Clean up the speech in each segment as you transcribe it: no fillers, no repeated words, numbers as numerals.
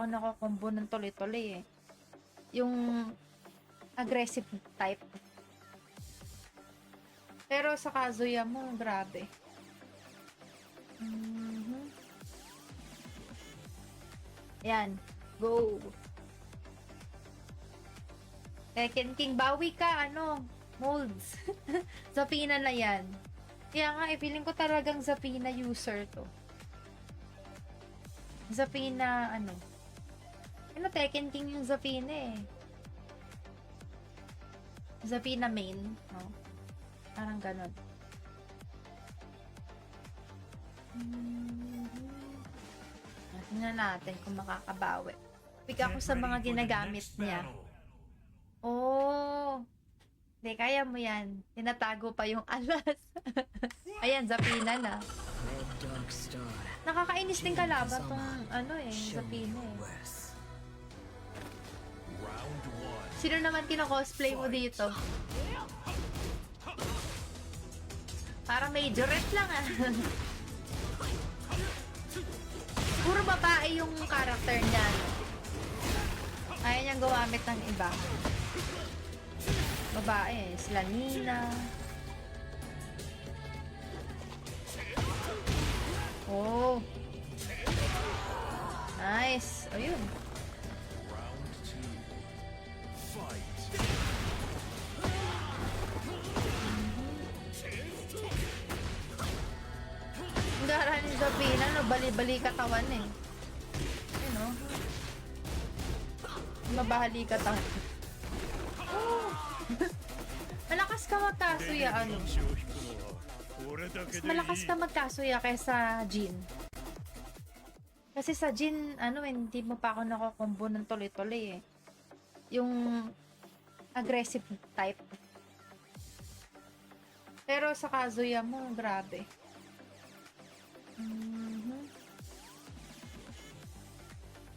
ako nakakombo ng tuloy-tuloy eh. Yung aggressive type. Pero sa Kazuya mo, grabe. Yan. Go. Tekken King, bawi ka, molds. Zapina na yan. Kaya nga, feeling ko talagang Zapina user to. Zapina, Tekken King yung Zapina eh. Zapina main, no? Parang ganon. Tingnan natin kung makakabawi. Pick ako sa mga ginagamit niya. Oh! Hindi, kaya mo yan. Tinatago pa yung alas. Ayan, Zapina na. Nakakainis din kalaban tong, Zapina eh. Sino naman kino-cosplay mo dito? Para majorette lang ah. Puro babae yung character niya. Ayaw niyang gumamit ng iba. Babae, sila Nina. Oh. Nice. O yun. Ang gara ni Zapina, bali-bali katawan eh. Yun o. Mabahali katawan. Oh. Malakas ka magkasuya, Mas malakas ka magkasuya kaysa Jin. Kasi sa Jin, hindi mo pa ako nakakombo ng tuloy-tuloy eh. Yung aggressive type. Pero sa Kazuya mo, grabe.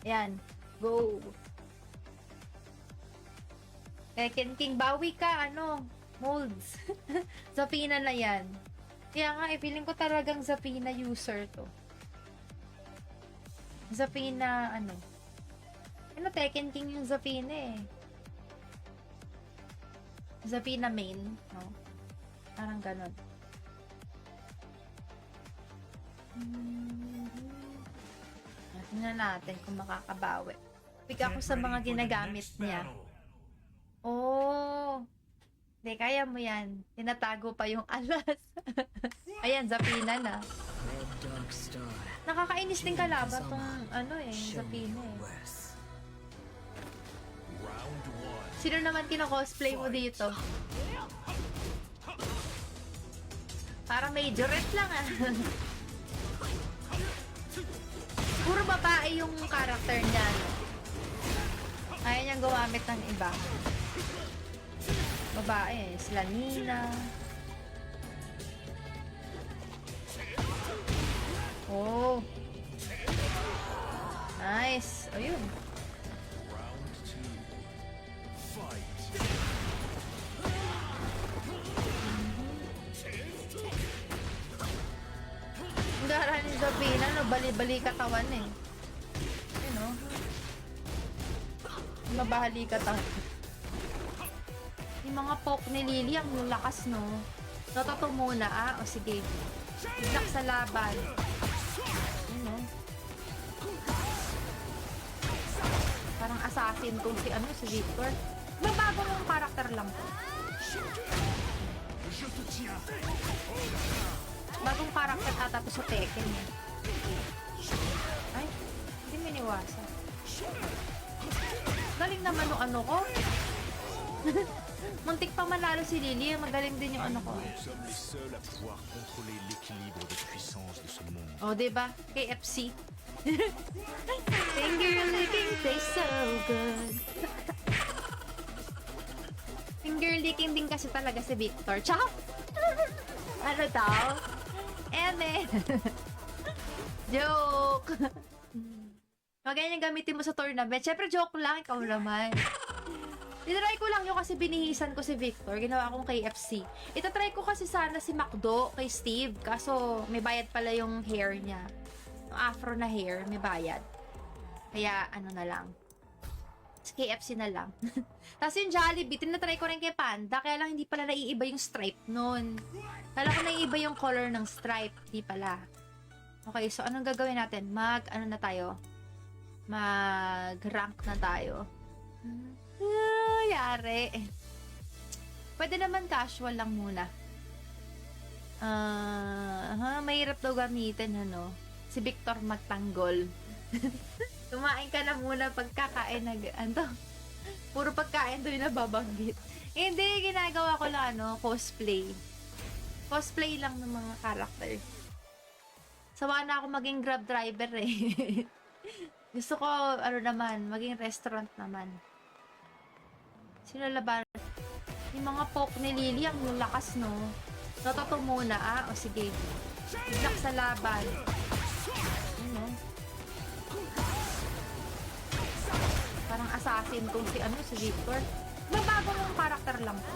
Yan. Go. Tekken King, bawi ka, molds. Zapina na yan. Kaya nga, feeling ko talagang Zapina user to. Zapina, Tekken King yung Zapina eh. Zapina main, no? Parang ganon. Tingnan natin kung makakabawi. Pick ako sa mga ginagamit niya. Oh! Hindi, kaya mo yan. Tinatago pa yung alas. Ayan, Zapina na. Nakakainis din kalaban tong, Zapina eh. Sino naman kino-cosplay mo dito? Para majorette lang ah. Puro babae yung character niya. Ayaw niyang gumamit ng iba. Babae, sila Nina. Oh. Nice. O yun. Ang gara ni Zapina, bali-bali katawan eh. Yun o. Mabahali katawan. Yung mga poke ni Lily, ang lakas no. Totoo muna o sige. Black sa laban. Yun o. Parang assassin kung si Victor. Mabago mong karakter lang po. Bagong karakter ata to sa Tekken. Ay, hindi miniwasan. Galing naman yung ko. Muntik pa manalo si Lily, magaling din yung ko. Oh, diba? KFC. Finger licking tastes so good. Finger licking din kasi talaga si Victor. Ciao! Ano daw? Eme! Joke! Ganyan gamitin mo sa tournament. Siyempre, joke lang. Ikaw naman. Tinry ko lang yun kasi binihisan ko si Victor. Ginawa akong KFC. Itatry ko kasi sana si McDo kay Steve. Kaso, may bayad pala yung hair niya. Yung afro na hair, may bayad. Kaya ano na lang. KFC na lang. Tapos yung Jollibee, tinatry ko rin kay Panda, kaya lang hindi pala naiiba yung stripe nun. Kala ko naiiba yung color ng stripe, hindi pala. Okay, so anong gagawin natin? Ano na tayo? Mag-rank na tayo. Yari. Pwede naman casual lang muna. Mahirap daw gamitin, ano? Si Victor magtanggol. Kumain ka na muna pagkakain puro pagkain doon na babanggit. Hindi, ginagawa ko lang cosplay. Cosplay lang ng mga character. Sawa na ako maging Grab driver eh. Gusto ko, maging restaurant naman. Sino laban? Yung mga poke ni Lily, ang lakas, no? Noto muna, o sige. Bigla sa laban. Ano? Parang assassin kung si Victor. Mabago ng karakter lang to.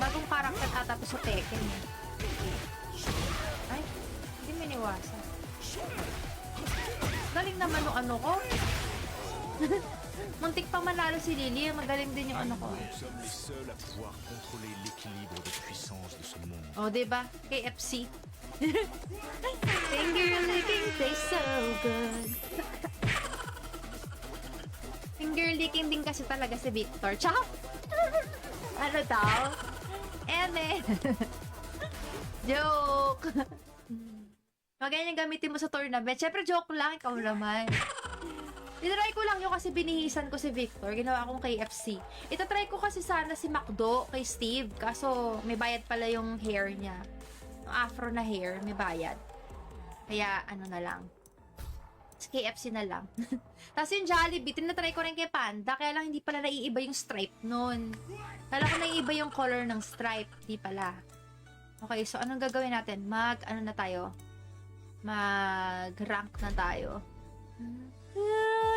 Bagong karakter ata to sa Tekken. Ay, hindi miniwasan. Galing naman yung ko. Muntik pa manalo si Lily, magaling din yung ko. Oh, diba? KFC. Finger licking tastes so good. Finger licking din kasi talaga si Victor. Tsaka, ano daw? Joke. Ganyan gamitin mo sa tournament. Siyempre, joke lang. Ikaw naman. Tinry ko lang yun kasi binihisan ko si Victor. Ginawa akong KFC. Itatry ko kasi sana si McDo kay Steve. Kaso may bayad pala yung hair niya. Yung afro na hair, may bayad. Kaya ano na lang. KFC na lang. Tapos yung Jollibee, tinatry ko rin kay Panda. Kaya lang hindi pala naiiba yung stripe nun. Kala ko naiiba yung color ng stripe. Hindi pala. Okay, so anong gagawin natin? Ano na tayo? Mag-rank na tayo.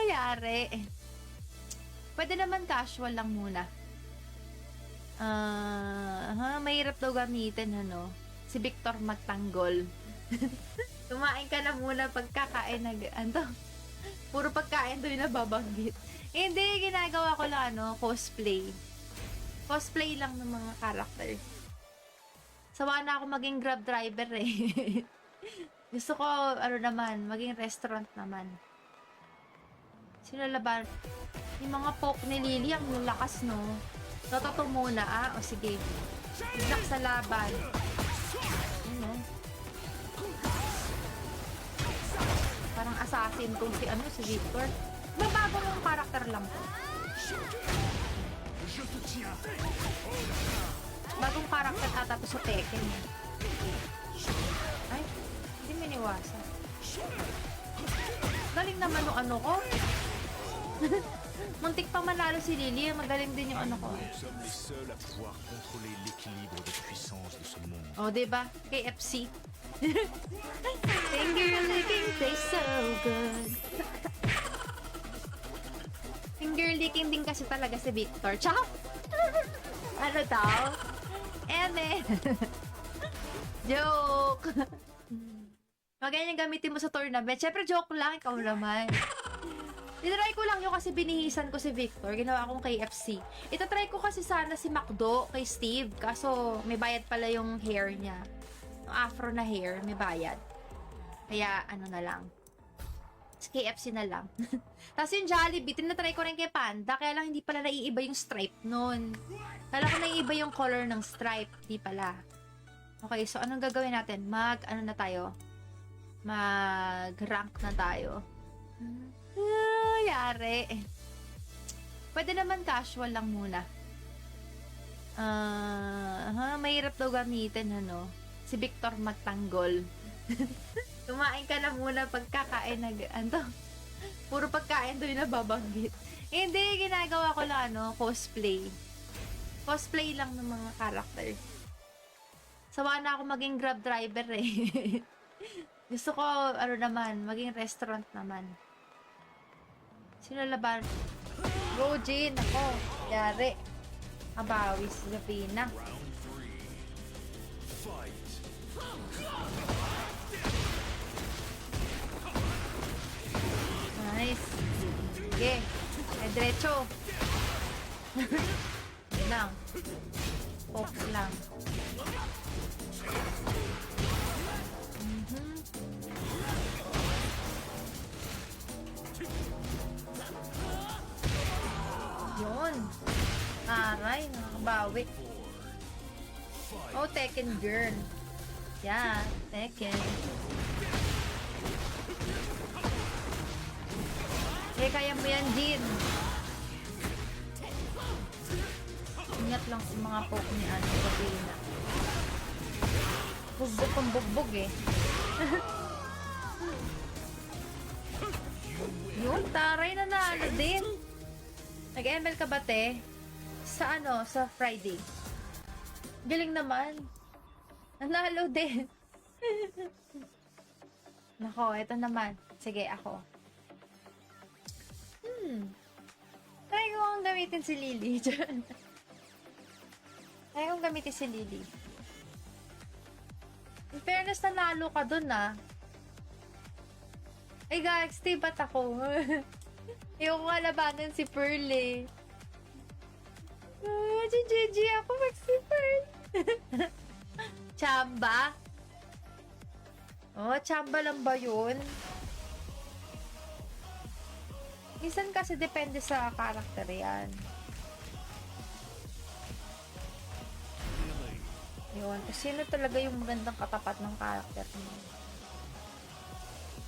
Yari. Pwede naman casual lang muna. Mahirap daw gamitin, ano? Si Victor magtanggol. Kumain ka na muna pagkakain puro pagkain doon na babanggit. Hindi, ginagawa ko lang cosplay. Cosplay lang ng mga character. Sawa na ako maging Grab driver eh. Gusto ko, maging restaurant naman. Sino laban? Yung mga poke ni Lily, ang lakas, no? Noto muna, o sige. Bigla sa laban. Ano? Parang assassin kung si Victor. Mabago ng karakter lang to. Bagong karakter ata to sa Tekken. Ay, hindi miniwasan. Galing naman yung ko. Muntik pa manalo si Lily, magaling din yung ko. Oh, diba? KFC. Finger licking tastes so good. Finger licking din kasi talaga si Victor. Tsaka, ano daw? Joke. Ganyan gamitin mo sa tournament. Siyempre, joke lang. Ikaw naman. Tinry ko lang yun kasi binihisan ko si Victor. Ginawa akong KFC. Itatry ko kasi sana si McDo kay Steve. Kaso may bayad pala yung hair niya. Yung afro na hair, may bayad. Kaya ano na lang. KFC na lang. Tapos yung Jollibee, tinatry ko rin kay Panda. Kaya lang hindi pala naiiba yung stripe nun. Kala ko naiiba yung color ng stripe. Hindi pala. Okay, so anong gagawin natin? Ano na tayo? Mag-rank na tayo. Yari. Pwede naman casual lang muna. Mahirap daw gamitin, ano? Si Victor magtanggol. Kumain ka na muna pagkakain puro pagkain doon na babanggit. Hindi, ginagawa ko lang cosplay. Cosplay lang ng mga character. Sawa na ako maging Grab driver eh. Gusto ko, maging restaurant naman. Sino laban? Go, Jin! Ako, yari. Abawi si Zafina. Sige. Diretso. Yun lang. Poke lang. Mhm. Yun. Aray, nakakabawi. Oh, Tekken girl. Yeah, Tekken. Eh, kaya mo yan, Jin. Ingat lang sa mga poke ni ano, Sabrina. Bugbog kong bugbog eh. Yun, taray na nalo din. Nag-ML ka ba, te? Sa ano, sa Friday. Galing naman. Nanalo din. Nako, ito naman. Sige, ako. Try ko ang gamitin si Lily. Try kong gamitin si Lily. In fairness, nanalo ka dun ah. Ay guys, stay ba't ako? Yung labanan si Pearl eh. GG ako mag si Pearl. Chamba? Oh, chamba lang ba yun? Minsan kasi depende sa karakter yan. Yun. Sino talaga yung magandang katapat ng karakter mo?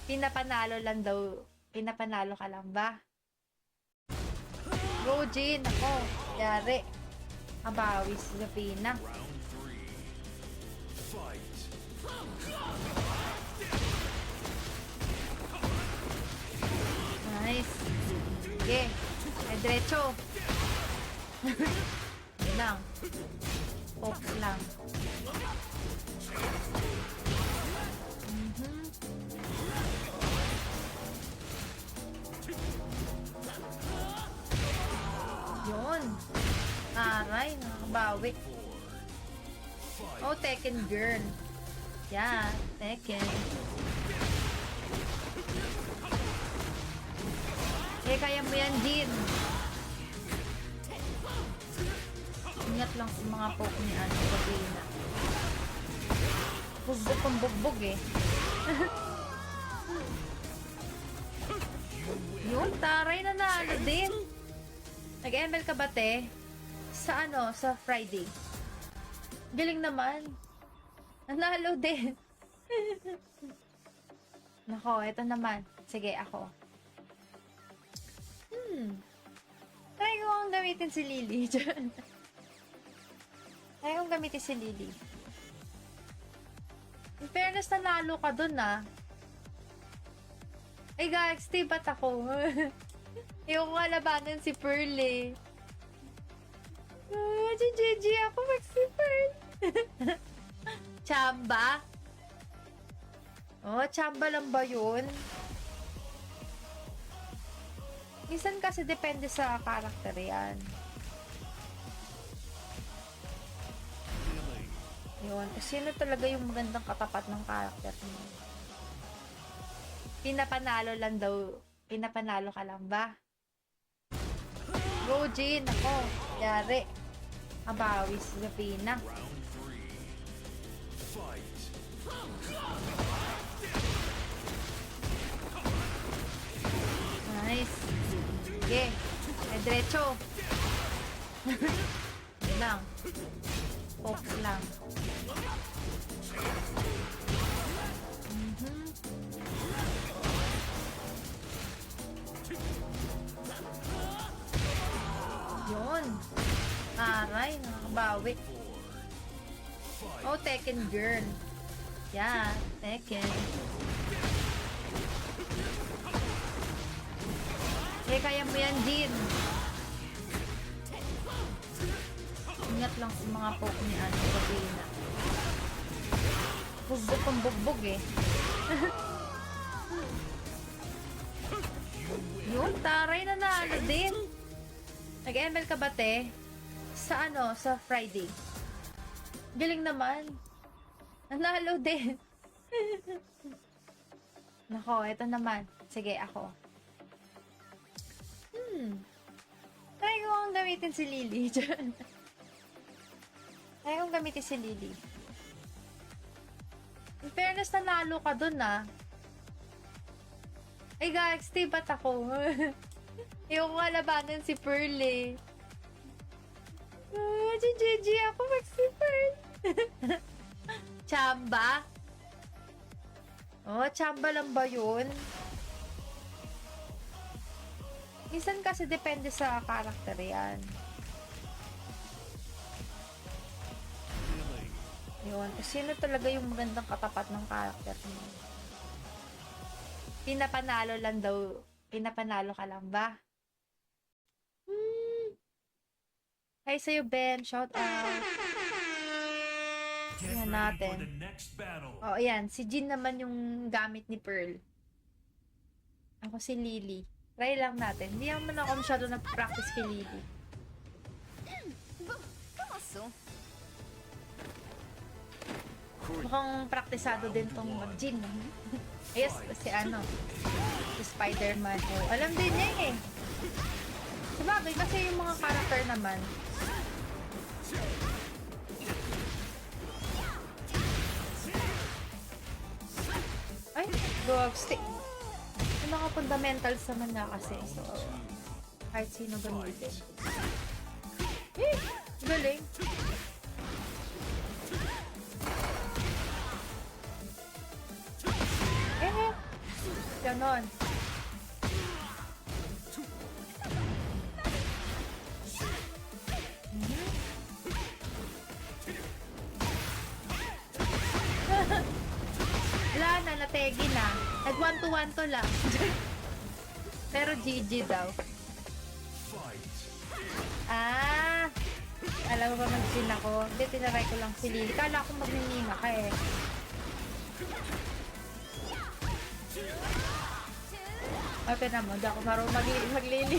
Pinapanalo lang daw. Pinapanalo ka lang ba? Go, Jin. Ako. Yari. Abawi si Zapina. Nice. Sige. Diretso. Yun lang. Poke lang. Mhm. Yun. Aray, nakakabawi. Oh, Tekken girl. Yeah, Tekken. Eh, kaya mo yan, Jin. Ingat lang sa mga poke ni ano, Sabrina. Bugbog kong bugbog eh. Yun, taray na nalo din. Nag-ML ka ba, te? Sa ano, sa Friday. Galing naman. Nanalo din. Nako, ito naman. Sige, ako. Try ko ang gamitin si Lily. Try kong gamitin si Lily. In fairness, nanalo ka dun ah. Ay guys, stay ba't ako? Yung labanan si Pearl eh. GG ako mag si Pearl. Chamba? Oh, chamba lang ba yun? Minsan kasi depende sa karakter yan. Yun. Sino talaga yung magandang katapat ng karakter mo? Pinapanalo lang daw. Pinapanalo ka lang ba? Go, Jin. Ako. Yari. Abawi si Zapina. Nice. Sige. Diretso. Yun lang. Poke lang. Mhm. Yun. Aray, nakakabawi. Oh, Tekken girl. Yeah, Tekken. Eh, kaya mo yan, Jin. Ingat lang sa mga poke ni ano, Sabrina. Bugbog kong bugbog eh. Yun, taray na nalo din. Nag-ML ka ba, te? Sa ano, sa Friday. Galing naman. Nanalo din. Nako, ito naman. Sige, ako. Try ko ang gamitin si Lily. Try kong gamitin si Lily. In fairness, nanalo ka dun ah. Ay guys, ba't ako? Ayoko nga labanan si Pearl eh. GG ako mag si Pearl. Chamba? Oh, chamba lang ba yun? Minsan kasi depende sa karakter yan. Yun. Kung sino talaga yung magandang katapat ng karakter mo. Pinapanalo lang daw. Pinapanalo ka lang ba? Hi sa'yo, Ben. Shout out. Tingnan natin. Oh, ayan. Si Jin naman yung gamit ni Pearl. Ako si Lily. Try lang natin. Hindi naman ako masyado na-practice kay Lily. Mukhang praktisado din tong mag-Jin. Yes, si ano. Si Spider-Man. Oh, alam din niya eh. Sabagay, kasi yung mga character naman. Ay, dog stick. Yung mga fundamentals naman nga kasi. So, kahit sino gamitin. Eh, galing. Ganon. Wala na, nategi na. Nag 1-to-1 to lang. Pero GG daw. Ah! Alam mo ba mag-sin ako? Hindi, tinaray ko lang si Lily. Kala ko magninima ka eh. Open na mo, di ako marunong maglili.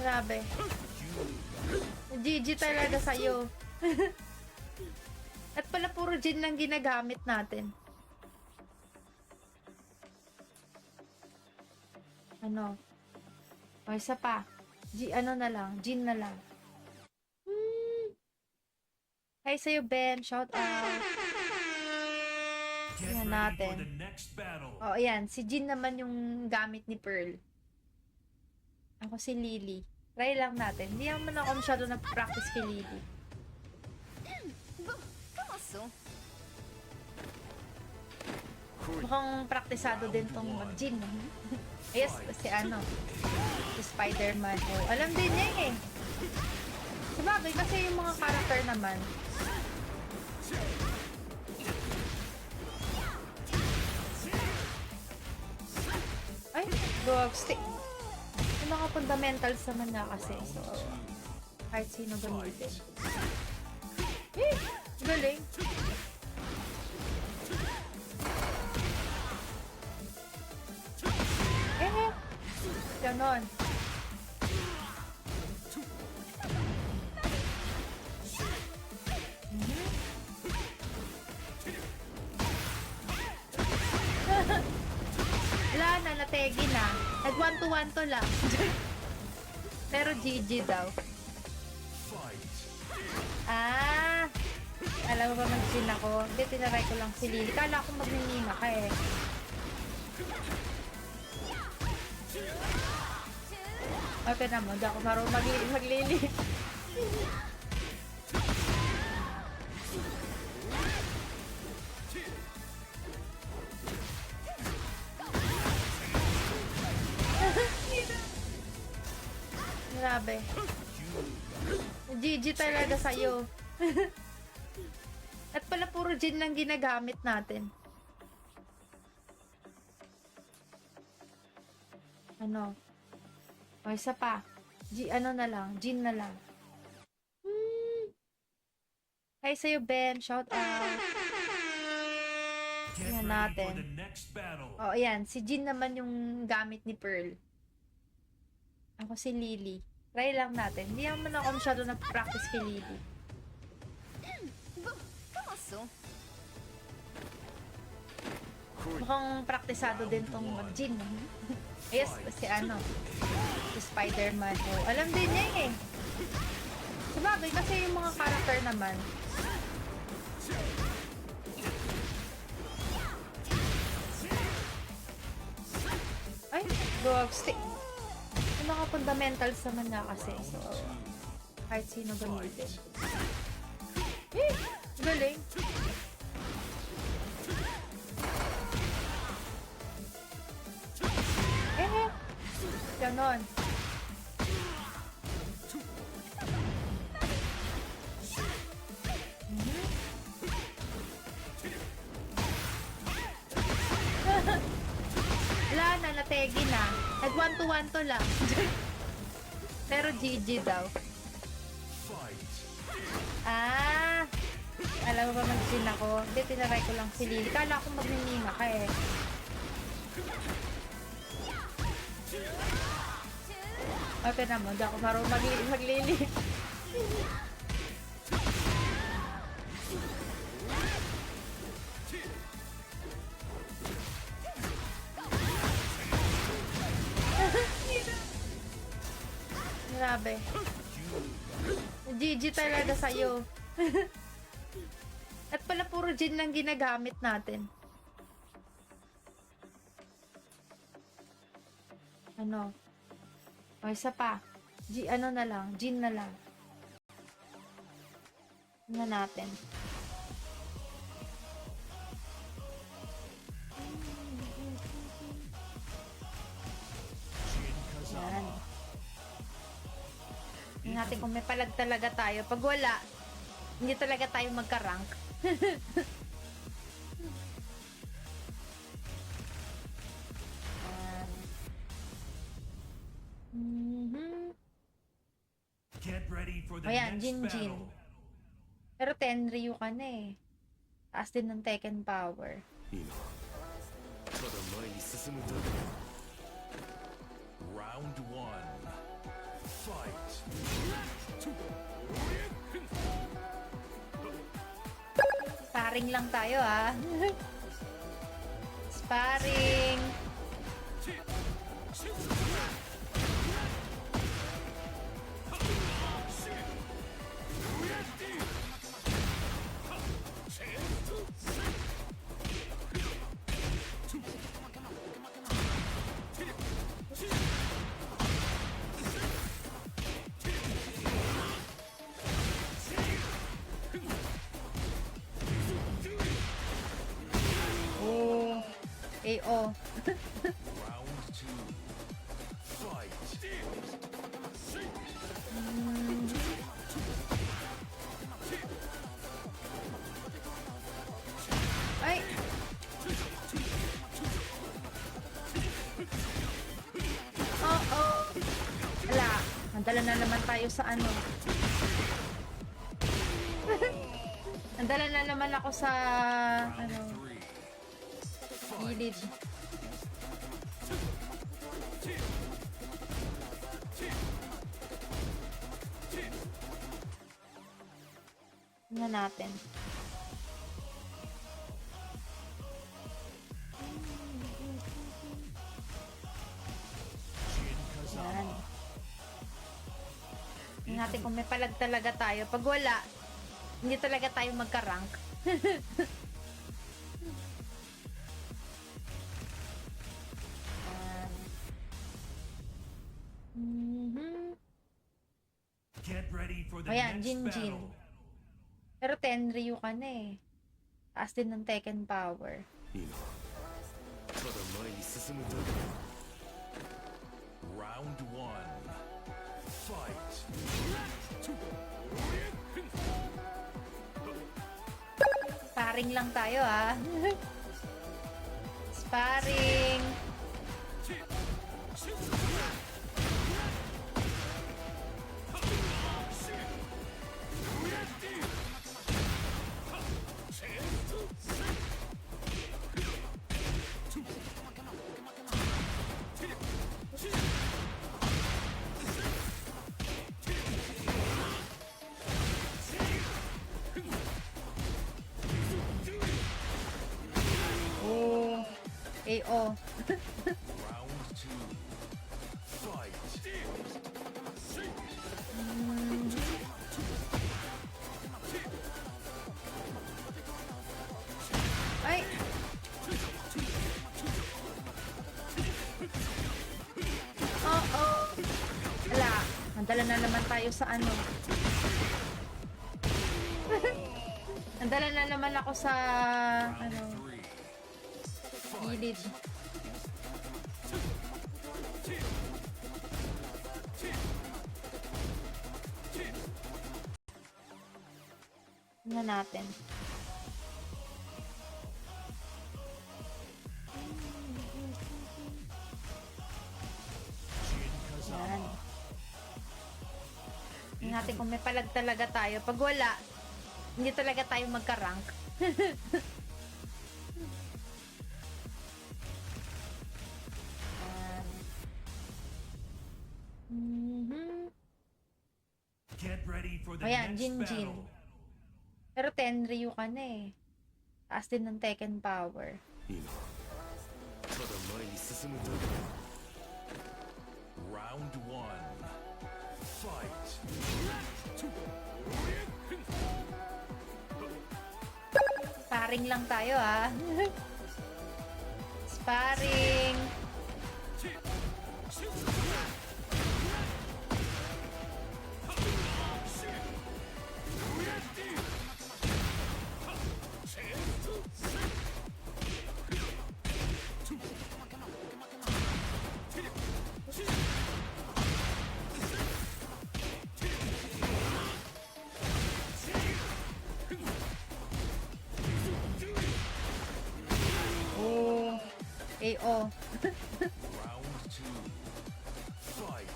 Grabe. GG talaga sa'yo. At pala puro Jin lang ginagamit natin. Ano? O, isa pa. Ano na lang. Jin na lang. Hi sa'yo, Ben. Shout out. Tingnan natin. Oh, ayan. Si Jin naman yung gamit ni Pearl. Ako si Lily. Try lang natin. Hindi naman ako masyado na-practice kay Lily. Mukhang praktisado din tong mag-Jin. Yes, si ano. Si Spider-Man. Oh, alam din niya eh. Sabagay, kasi yung mga character naman. Ay, dog stick. Yung mga fundamentals naman nga kasi. So, kahit sino gamitin. Eh, galing. Ganon. Wala na, nategi na. Nag 1-to-1 to lang. Pero GG daw. Ah! Alam mo ba mag-sin ako? Hindi, tinaray ko lang si Lily. Kala ko magninima ka eh. Open na mo, di ako marunong maglili. Grabe. GG talaga sa'yo. At pala puro Jin lang ginagamit natin. Ano? O, isa pa. Ano na lang. Jin na lang. Hi sa'yo, Ben. Shout out. Tingnan natin. O, ayan. Si Jin naman yung gamit ni Pearl. Ako si Lily. Try lang natin. Hindi naman ako masyado na-practice kay Lily. Mukhang praktisado din tong mag-gym. Yes, si ano. Si Spider-Man. Oh, alam din niya eh. Sabagay, kasi yung mga character naman. Ay, dog stick. Yung mga fundamentals naman nga kasi. So, kahit sino gamitin. Eh, galing. Ganon. Wala na, nategi na. Nag 1-to-1 to lang. Pero GG daw. Ah! Alam mo ba mag-sin ako? Hindi, tinaray ko lang si Lily. Kala ko magninina ka eh. Okay naman, di ako marunong maglili. Grabe. GG talaga sa'yo. At pala puro gin lang ginagamit natin. Ano? O, isa pa. Ano na lang. Gin na lang. Ano natin? Yan. Tingnan natin kung may palag talaga tayo. Pag wala, hindi talaga tayo magka-rank. Ayan, Jin. Pero Tenryu ka na eh. Taas din ng Tekken power. Round 1. Fight. Sparring lang tayo ah. Sparring. AO. Round 2. Fight. Ay! Oh. Wala. Nandala na naman tayo sa ano. Nandala na naman ako sa ano. Gilid. Tingnan natin. Yan. Tingnan natin kung may palag talaga tayo. Pag wala, hindi talaga tayo magka-rank. Ayan, Jin. Pero Tenryu ka na eh. Taas din ng Tekken power. Round 1. Fight. Sparring lang tayo ah. Sparring. KO. Round 2. Fight. Ay! Oo. Wala. Nadala na naman tayo sa ano. Nadala na naman ako sa ano, 3. gilid. Tingnan natin. Yan. Tingnan natin kung may palag talaga tayo. Pag wala, hindi talaga tayo magka-rank. Yan. Mhm. Get ready for the Ayan, next Jin Jin. battle. Pero Tenryu ka na eh. Taas din ng Tekken power. 今ただ前に進むだけだ Round 1. Fight. Sparring lang tayo ah. Sparring. Oh. AO. Round 2. Fight.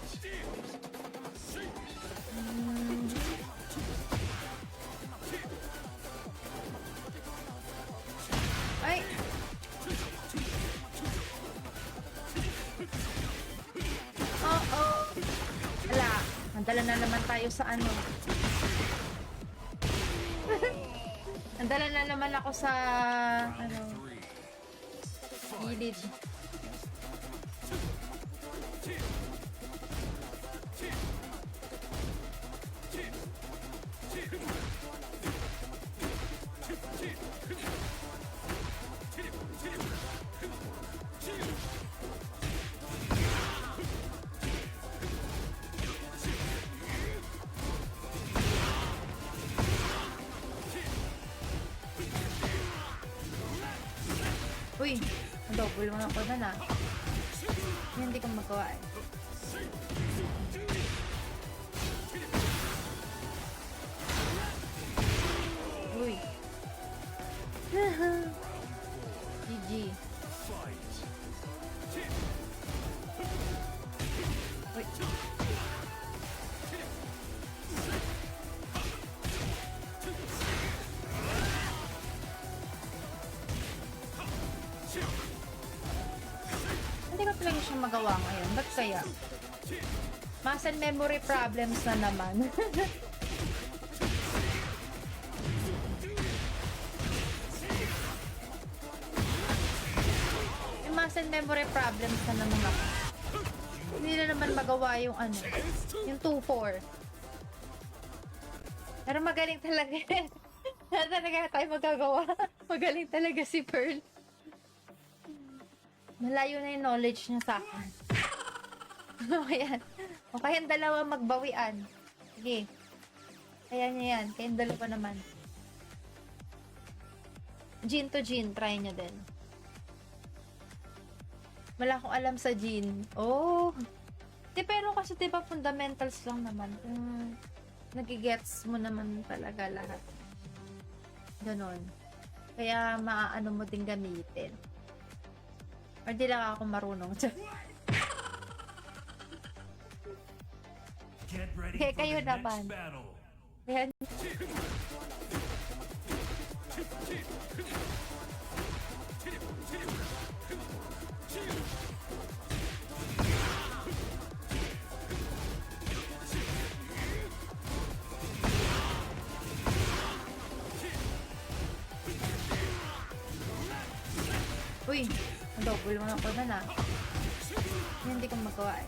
Ay. Oo. Wala. Nadala na naman tayo sa ano. Nadala na naman ako sa ano, 3. gilid. Uy, double mo na ako na. Hindi ko magawa eh. Uy. GG. Fight. Uy. Hindi ko talaga siya magawa ngayon. Ba't kaya? Muscle memory problems na naman. May muscle memory problems na naman ako. Hindi na naman magawa yung ano, yung 2-4. Pero magaling talaga. Wala talaga tayo magagawa. Magaling talaga si Pearl. Malayo na yung knowledge niya sa akin. Ayan. O kayang dalawa magbawian. Sige. Kaya niya yan. Kayang dalawa naman. Jin to Jin. Try niya din. Wala akong alam sa Jin. Oh. Di, pero kasi diba fundamentals lang naman. Nagigets mo naman talaga lahat. Ganon. Kaya maaano mo din gamitin. Or di lang ako marunong. Get ready Kaya for kayo the naman. next battle. Kaya uy, Double mo na ko na na. Hindi ko magawa eh.